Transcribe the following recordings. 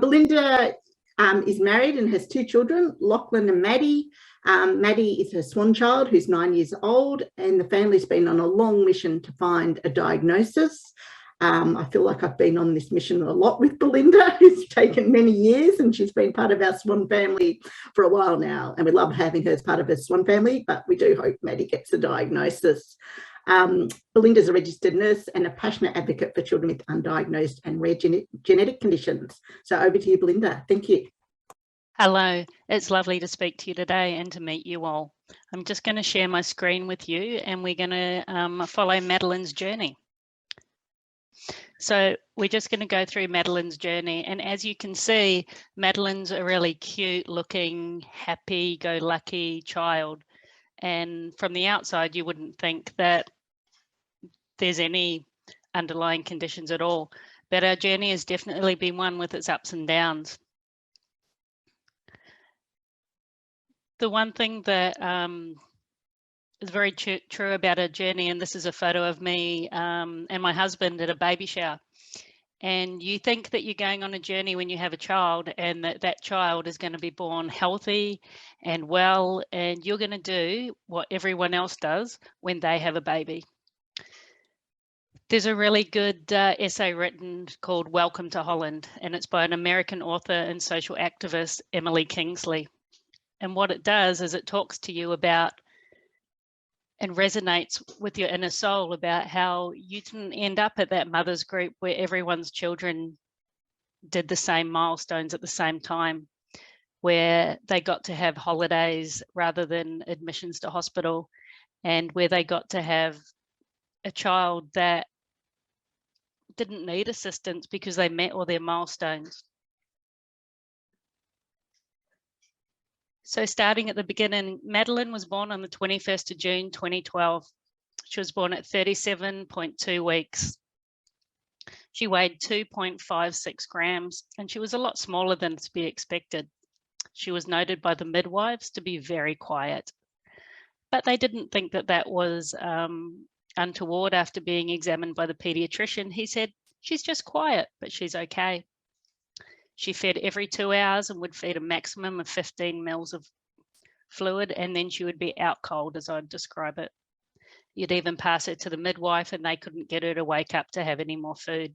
Belinda is married and has 2 children, Lachlan and Maddie. Maddie is her swan child, who's 9 years old, and the family's been on a long mission to find a diagnosis. I feel like I've been on this mission a lot with Belinda. It's taken many years, and she's been part of our swan family for a while now, and we love having her as part of her swan family, but we do hope Maddie gets a diagnosis. Belinda's a registered nurse and a passionate advocate for children with undiagnosed and rare genetic conditions. So over to you, Belinda. Thank you. Hello, it's lovely to speak to you today and to meet you all. I'm just going to share my screen with you, and we're going to follow Madeline's journey. So we're just going to go through Madeline's journey, and as you can see, Madeline's a really cute looking, happy-go-lucky child, and from the outside you wouldn't think that there's any underlying conditions at all, but our journey has definitely been one with its ups and downs. The one thing that is very true about our journey, and this is a photo of me and my husband at a baby shower, and you think that you're going on a journey when you have a child, and that child is going to be born healthy and well, and you're going to do what everyone else does when they have a baby. There's a really good essay written called Welcome to Holland, and it's by an American author and social activist, Emily Kingsley. And what it does is it talks to you about and resonates with your inner soul about how you didn't end up at that mother's group where everyone's children did the same milestones at the same time, where they got to have holidays rather than admissions to hospital, and where they got to have a child that didn't need assistance because they met all their milestones. So starting at the beginning, Madeline was born on the 21st of June, 2012. She was born at 37.2 weeks. She weighed 2.56 grams, and she was a lot smaller than to be expected. She was noted by the midwives to be very quiet, but they didn't think that that was untoward. After being examined by the pediatrician, he said, she's just quiet, but she's okay. She fed every 2 hours and would feed a maximum of 15 mils of fluid, and then she would be out cold, as I'd describe it. You'd even pass her to the midwife and they couldn't get her to wake up to have any more food.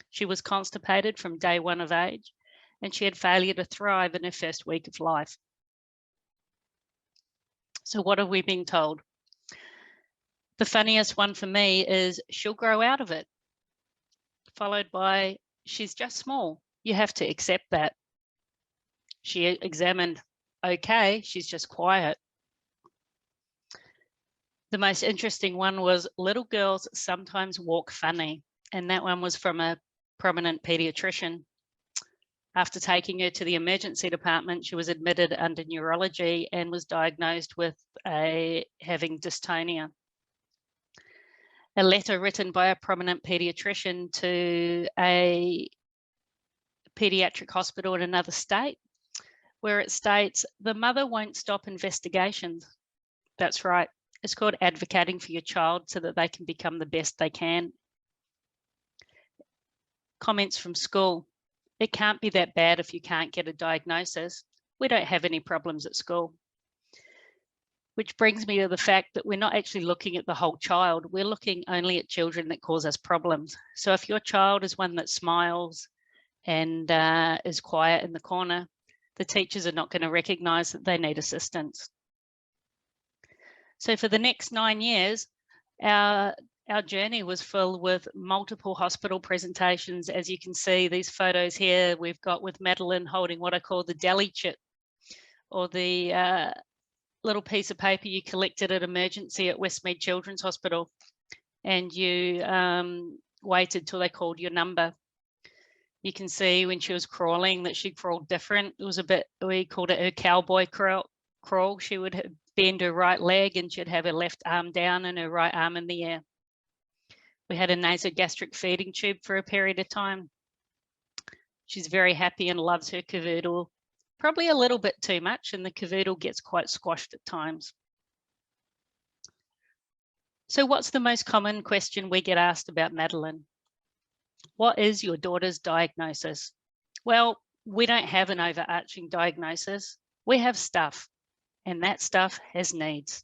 She was constipated from day 1 of age, and she had failure to thrive in her first week of life. So what have we been told? The funniest one for me is she'll grow out of it, followed by she's just small. You have to accept that. She examined, okay, she's just quiet. The most interesting one was little girls sometimes walk funny, and that one was from a prominent pediatrician. After taking her to the emergency department, she was admitted under neurology and was diagnosed with having dystonia. A letter written by a prominent pediatrician to a pediatric hospital in another state, where it states the mother won't stop investigations. That's right. It's called advocating for your child so that they can become the best they can. Comments from school. It can't be that bad if you can't get a diagnosis. We don't have any problems at school. Which brings me to the fact that we're not actually looking at the whole child. We're looking only at children that cause us problems. So if your child is one that smiles and is quiet in the corner, the teachers are not going to recognise that they need assistance. So for the next 9 years, our journey was filled with multiple hospital presentations. As you can see, these photos here, we've got with Madeline holding what I call the deli chip, or the little piece of paper you collected at emergency at Westmead Children's Hospital, and you waited till they called your number. You can see when she was crawling that she crawled different. It was a bit, we called it her cowboy crawl. She would bend her right leg and she'd have her left arm down and her right arm in the air. We had a nasogastric feeding tube for a period of time. She's very happy and loves her cavoodle, probably a little bit too much, and the cavoodle gets quite squashed at times. So what's the most common question we get asked about Madeline? What is your daughter's diagnosis? Well, We don't have an overarching diagnosis. We have stuff, and that stuff has needs.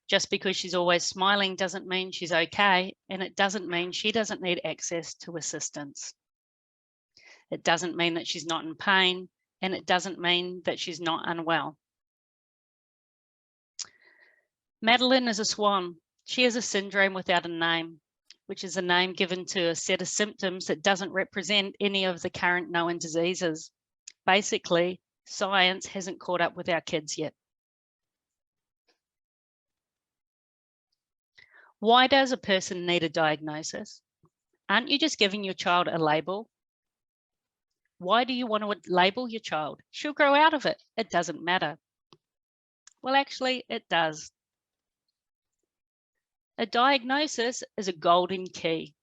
Just because she's always smiling doesn't mean she's okay, and it doesn't mean she doesn't need access to assistance. It doesn't mean that she's not in pain, and it doesn't mean that she's not unwell. Madeline is a swan. She has a syndrome without a name, which is a name given to a set of symptoms that doesn't represent any of the current known diseases. Basically, science hasn't caught up with our kids yet. Why does a person need a diagnosis? Aren't you just giving your child a label? Why do you want to label your child? She'll grow out of it. It doesn't matter. Well, actually, it does. A diagnosis is a golden key,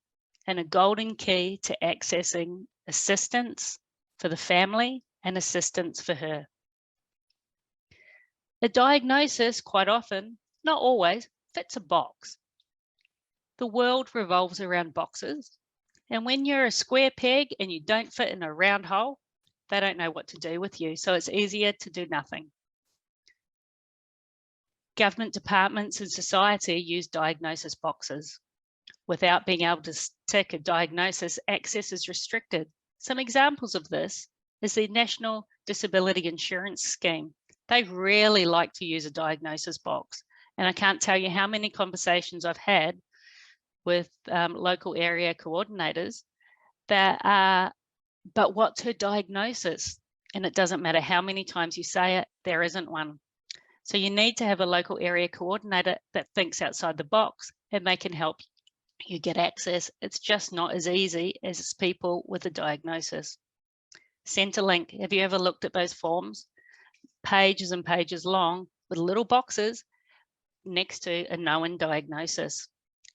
and a golden key to accessing assistance for the family and assistance for her. A diagnosis, quite often, not always, fits a box. The world revolves around boxes, and when you're a square peg and you don't fit in a round hole, they don't know what to do with you, so it's easier to do nothing. Government departments and society use diagnosis boxes. Without being able to tick a diagnosis, access is restricted. Some examples of this is the National Disability Insurance Scheme. They really like to use a diagnosis box, and I can't tell you how many conversations I've had with local area coordinators that are, but what's her diagnosis? And it doesn't matter how many times you say it, there isn't one. So you need to have a local area coordinator that thinks outside the box, and they can help you get access. It's just not as easy as people with a diagnosis. Centrelink, have you ever looked at those forms? Pages and pages long with little boxes next to a known diagnosis.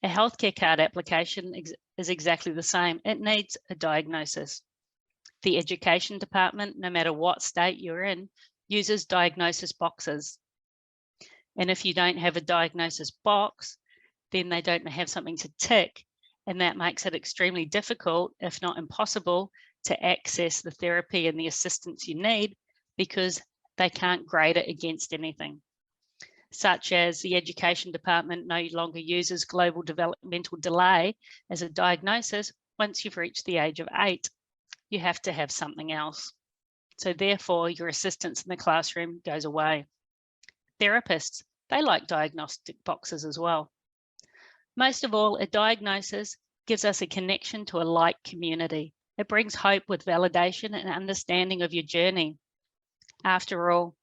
A healthcare card application is exactly the same. It needs a diagnosis. The education department, no matter what state you're in, uses diagnosis boxes. And if you don't have a diagnosis box, then they don't have something to tick. And that makes it extremely difficult, if not impossible, to access the therapy and the assistance you need because they can't grade it against anything. Such as the education department no longer uses global developmental delay as a diagnosis. Once you've reached the age of 8, you have to have something else. So therefore, your assistance in the classroom goes away. Therapists, they like diagnostic boxes as well. Most of all, a diagnosis gives us a connection to a like community. It brings hope with validation and understanding of your journey. After all,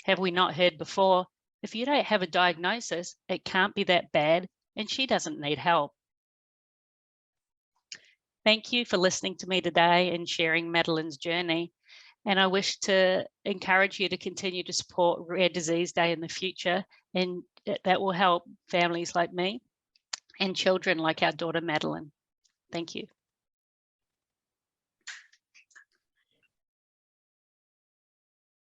have we not heard before, if you don't have a diagnosis, it can't be that bad and she doesn't need help. Thank you for listening to me today and sharing Madeline's journey. And I wish to encourage you to continue to support Rare Disease Day in the future, and that will help families like me and children like our daughter Madeline. Thank you.